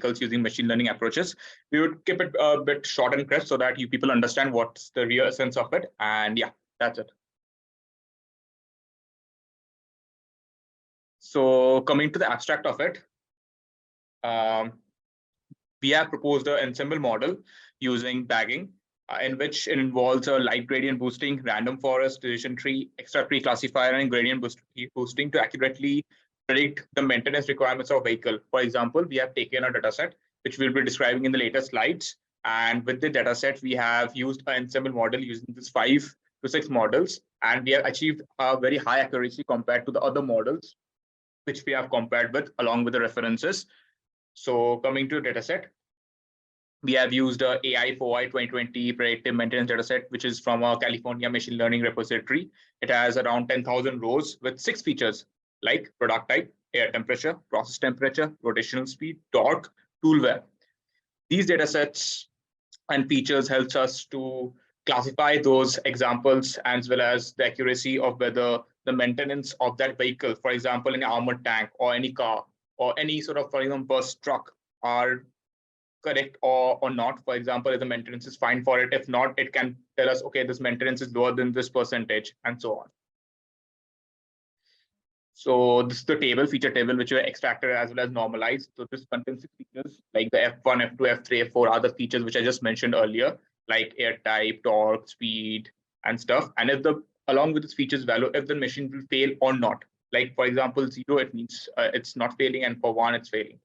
vehicles using machine learning approaches. We would keep it a bit short and crisp so that you people understand what's the real essence of it. And yeah, that's it. So coming to the abstract of it, we have proposed an ensemble model using bagging, in which it involves a light gradient boosting, random forest, decision tree, extra tree classifier, and gradient boosting to accurately predict the maintenance requirements of a vehicle. For example, we have taken a dataset, which we'll be describing in the later slides. And with the dataset, we have used an ensemble model using these 5 to 6 models, and we have achieved a very high accuracy compared to the other models, which we have compared with along with the references. So coming to the dataset, we have used a AI4i 2020 predictive maintenance dataset, which is from a California machine learning repository. It has around 10,000 rows with 6 features like product type, air temperature, process temperature, rotational speed, torque, tool wear. These datasets and features helps us to classify those examples as well as the accuracy of whether the maintenance of that vehicle, for example, an armored tank or any car or any sort of, for example, bus truck, are correct or not. For example, if the maintenance is fine for it, if not, it can tell us, okay, this maintenance is lower than this percentage, and so on. So this is the feature table, which we extracted as well as normalized. So this contains 6 features like the F1, F2, F3, F4, other features which I just mentioned earlier, like air type, torque, speed, and stuff. And if along with this features value, if the machine will fail or not. Like for example, 0, it means it's not failing, and for 1, it's failing.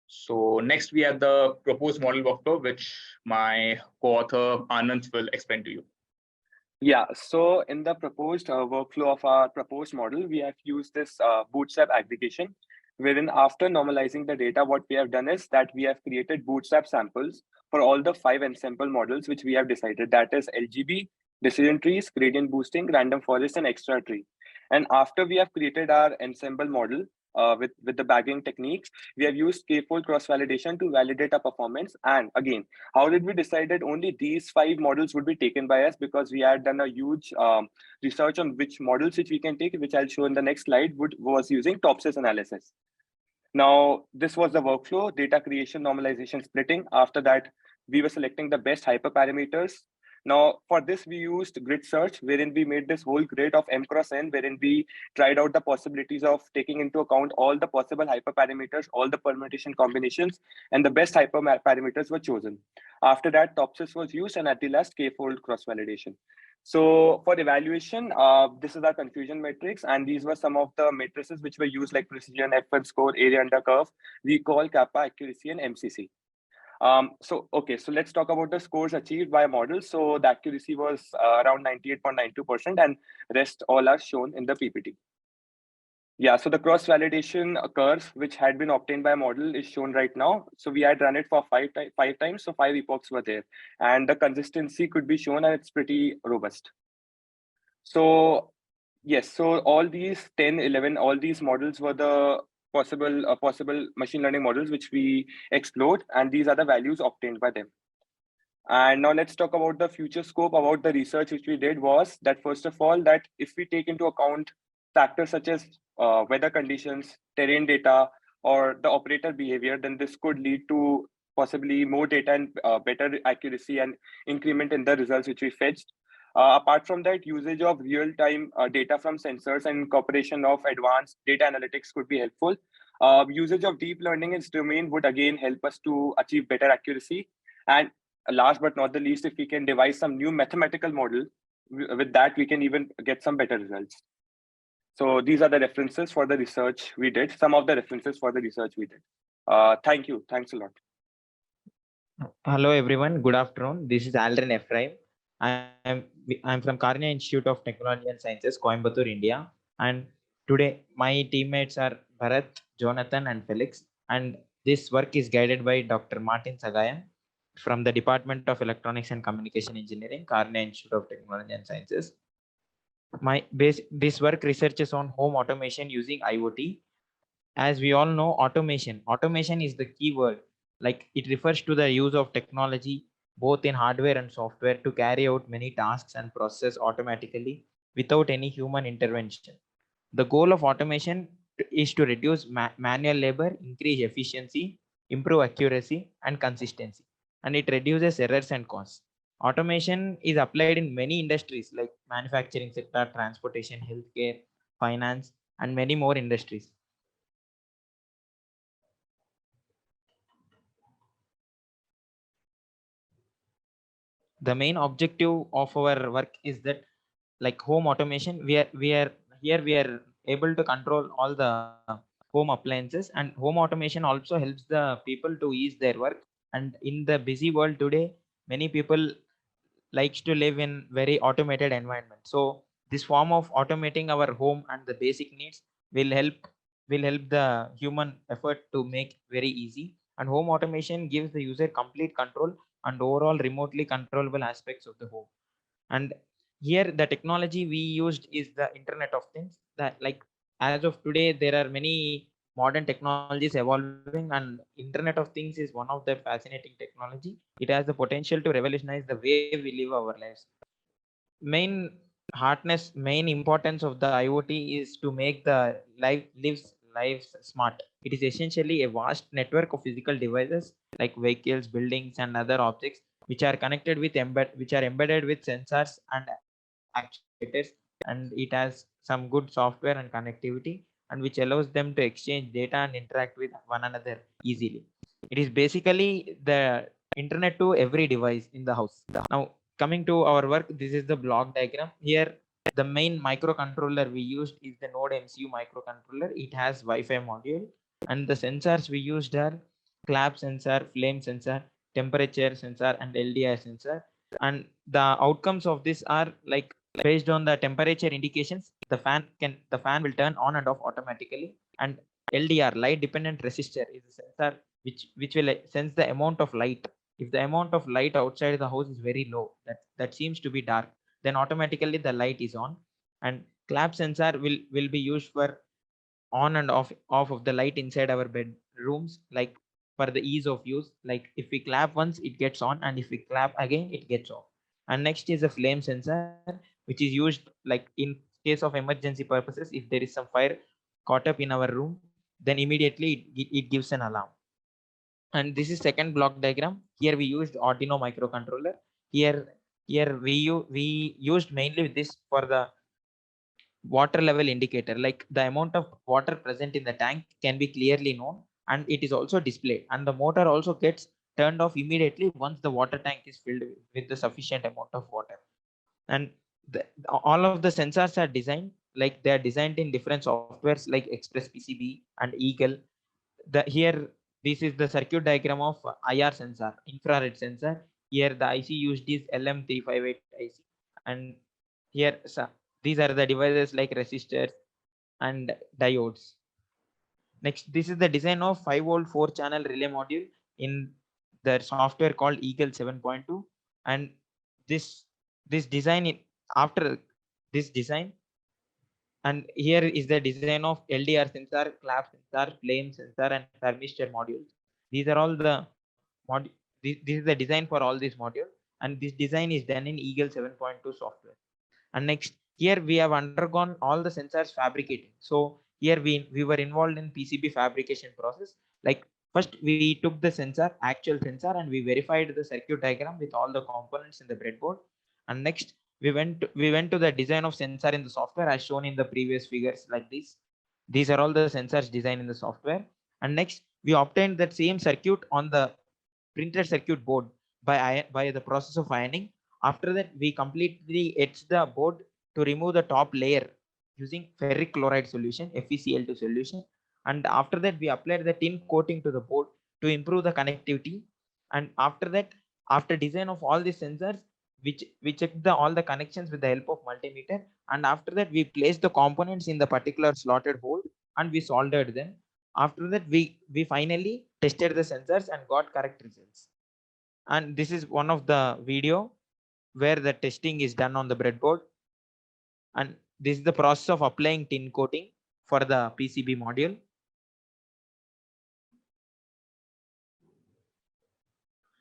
So next we have the proposed model workflow, which my co-author Anand will explain to you. Yeah, so in the proposed workflow of our proposed model, we have used this bootstrap aggregation, wherein after normalizing the data, what we have done is that we have created bootstrap samples for all the 5 ensemble models, which we have decided, that is LGB, decision trees, gradient boosting, random forest, and extra tree. And after we have created our ensemble model, with the bagging techniques, we have used k-fold cross-validation to validate our performance. And again, how did we decide that only these 5 models would be taken by us? Because we had done a huge research on which models which we can take, which I'll show in the next slide, was using topsis analysis. Now, this was the workflow: data creation, normalization, splitting. After that, we were selecting the best hyperparameters. Now, for this, we used grid search, wherein we made this whole grid of m cross n, wherein we tried out the possibilities of taking into account all the possible hyperparameters, all the permutation combinations, and the best hyperparameters were chosen. After that, topsis was used, and at the last, k-fold cross-validation. So for evaluation, this is our confusion matrix, and these were some of the matrices which were used, like precision, F1 score, area under curve, recall, kappa, accuracy, and MCC. So let's talk about the scores achieved by a model. So the accuracy was around 98.92%, and rest all are shown in the PPT. Yeah, so the cross-validation curve, which had been obtained by a model, is shown right now. So we had run it for 5 times, so 5 epochs were there. And the consistency could be shown, and it's pretty robust. So yes, so all these 10, 11, all these models were the possible machine learning models which we explored, and these are the values obtained by them. And now let's talk about the future scope. About the research which we did was that, first of all, that if we take into account factors such as weather conditions, terrain data, or the operator behavior, then this could lead to possibly more data and better accuracy and increment in the results which we fetched. Apart from that, usage of real-time data from sensors and incorporation of advanced data analytics could be helpful. Usage of deep learning in its domain would again help us to achieve better accuracy. And last but not the least, if we can devise some new mathematical model, with that we can even get some better results. So these are the references for the research we did, some of the references for the research we did. Thank you. Thanks a lot. Hello, everyone. Good afternoon. This is Aldrin Ephraim. I'm from Karnia Institute of Technology and Sciences, Coimbatore, India. And today my teammates are Bharat, Jonathan, and Felix. And this work is guided by Dr. Martin Sagayan from the Department of Electronics and Communication Engineering, Karnia Institute of Technology and Sciences. This work researches on home automation using IoT. As we all know, automation is the key word. Like, it refers to the use of technology both in hardware and software to carry out many tasks and processes automatically without any human intervention. The goal of automation is to reduce manual labor, increase efficiency, improve accuracy and consistency, and it reduces errors and costs. Automation is applied in many industries like manufacturing sector, transportation, healthcare, finance, and many more industries. The main objective of our work is that, like home automation, we are able to control all the home appliances, and home automation also helps the people to ease their work. And in the busy world today, many people likes to live in very automated environment. So this form of automating our home and the basic needs will help the human effort to make very easy. And home automation gives the user complete control and overall remotely controllable aspects of the home. And here the technology we used is the internet of things, that like as of today there are many modern technologies evolving, and internet of things is one of the fascinating technology. It has the potential to revolutionize the way we live our lives. Main main importance of the IoT is to make the lives smart. It is essentially a vast network of physical devices like vehicles, buildings, and other objects which are connected with which are embedded with sensors and actuators, and it has some good software and connectivity, and which allows them to exchange data and interact with one another easily. It is basically the internet to every device in the house. Now, coming to our work, this is the block diagram. Here, the main microcontroller we used is the Node MCU microcontroller. It has Wi-Fi module, and the sensors we used are clap sensor, flame sensor, temperature sensor, and LDR sensor. And the outcomes of this are like, based on the temperature indications, the fan will turn on and off automatically. And LDR, light dependent resistor, is a sensor which will sense the amount of light. If the amount of light outside the house is very low, that seems to be dark, then automatically the light is on. And clap sensor will be used for on and off of the light inside our bedrooms, like for the ease of use. Like if we clap once, it gets on, and if we clap again, it gets off. And next is a flame sensor, which is used like in case of emergency purposes. If there is some fire caught up in our room, then immediately it gives an alarm. And this is second block diagram. Here we used Arduino microcontroller. Here we used mainly this for the water level indicator. Like the amount of water present in the tank can be clearly known, and it is also displayed, and the motor also gets turned off immediately once the water tank is filled with the sufficient amount of water. And all of the sensors are designed, like they are designed in different softwares like Express PCB and Eagle. The here This is the circuit diagram of IR sensor, infrared sensor. Here the IC used is LM358 IC. And here these are the devices like resistors and diodes. Next, this is the design of 5-volt 4-channel relay module in the software called Eagle 7.2. And this design after this design, and here is the design of LDR sensor, clap sensor, flame sensor, and thermistor modules. These are all the this is the design for all these modules, and this design is done in Eagle 7.2 software. And next, here we have undergone all the sensors fabricating. So here we were involved in PCB fabrication process. Like first we took the actual sensor, and we verified the circuit diagram with all the components in the breadboard. And next we went to the design of sensor in the software as shown in the previous figures like this. These are all the sensors designed in the software. And next we obtained that same circuit on the printed circuit board by the process of ironing. After that, we completely etched the board to remove the top layer using ferric chloride solution, FeCl2 solution. And after that, we applied the tin coating to the board to improve the connectivity. And after that, after design of all these sensors, we checked all the connections with the help of multimeter. And after that, we placed the components in the particular slotted hole, and we soldered them. After that, we finally tested the sensors and got correct results. And this is one of the video where the testing is done on the breadboard. And this is the process of applying tin coating for the PCB module.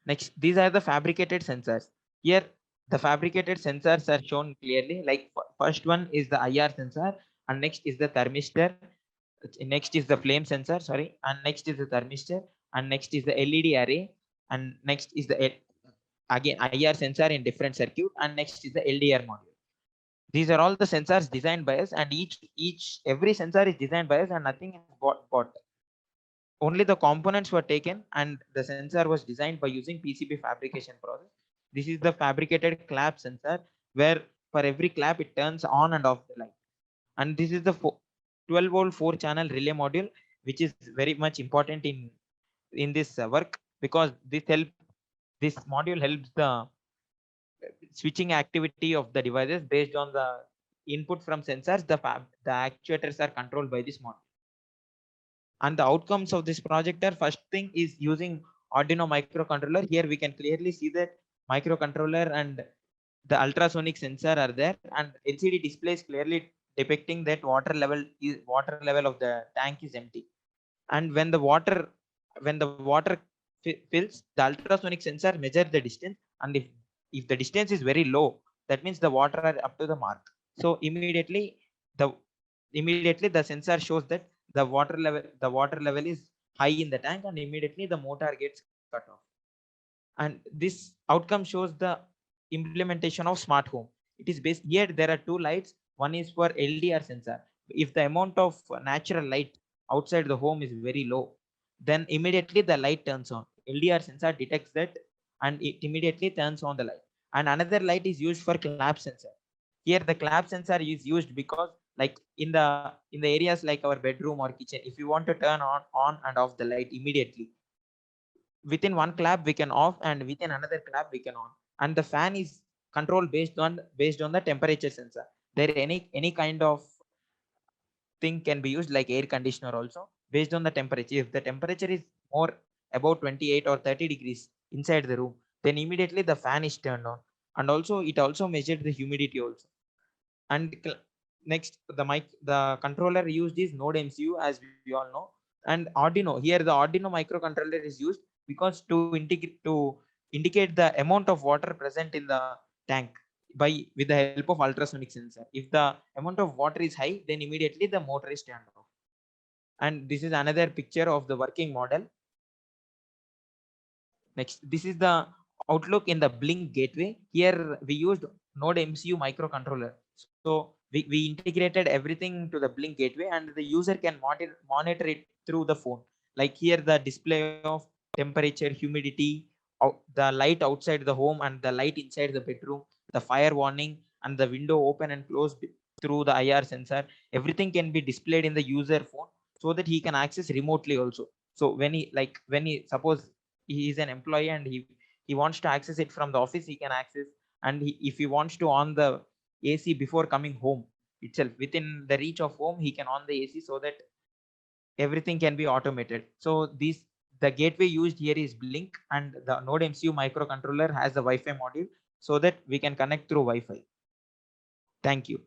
Next, these are the fabricated sensors. Here the fabricated sensors are shown clearly. Like first one is the IR sensor, and next is the thermistor. Next is the flame sensor, sorry, and next is the thermistor, and next is the LED array, and next is the again IR sensor in different circuit, and next is the LDR module. These are all the sensors designed by us, and every sensor is designed by us, and nothing is bought. Only the components were taken, and the sensor was designed by using PCB fabrication process. This is the fabricated clap sensor, where for every clap it turns on and off the light. And this is the 12-volt 4-channel relay module, which is very much important in this work, because this module helps the switching activity of the devices based on the input from sensors. The actuators are controlled by this module. And the outcomes of this project are, first thing is using Arduino microcontroller. Here we can clearly see that microcontroller and the ultrasonic sensor are there, and LCD displays clearly depicting that water level of the tank is empty. And when the water fills, the ultrasonic sensor measure the distance, and if the distance is very low, that means the water are up to the mark. So the immediately the sensor shows that the water level is high in the tank, and immediately the motor gets cut off. And this outcome shows the implementation of smart home. It is based here. There are two lights. One is for LDR sensor. If the amount of natural light outside the home is very low, then immediately the light turns on. LDR sensor detects that, and it immediately turns on the light. And another light is used for clap sensor. Here the clap sensor is used because, like, in the areas like our bedroom or kitchen, if you want to turn on and off the light immediately, within one clap we can off, and within another clap we can on. And the fan is controlled based on the temperature sensor. There any kind of thing can be used, like air conditioner also, based on the temperature. If the temperature is more about 28 or 30 degrees inside the room, then immediately the fan is turned on. And also it also measured the humidity also. And next, the controller used is Node MCU, as we all know. And Arduino, here the Arduino microcontroller is used because to indicate the amount of water present in the tank by with the help of ultrasonic sensor. If the amount of water is high, then immediately the motor is turned off. And this is another picture of the working model. Next, this is the outlook in the Blink gateway. Here we used Node MCU microcontroller. So we integrated everything to the Blink gateway, and the user can monitor it through the phone. Like here, the display of temperature, humidity, the light outside the home and the light inside the bedroom, the fire warning, and the window open and close through the IR sensor. Everything can be displayed in the user phone, so that he can access remotely also. So when he suppose he is an employee and he wants to access it from the office, he can access. And if he wants to on the AC before coming home itself, within the reach of home, he can on the AC, so that everything can be automated. So the gateway used here is Blink, and the Node MCU microcontroller has the Wi-Fi module, so that we can connect through Wi-Fi. Thank you.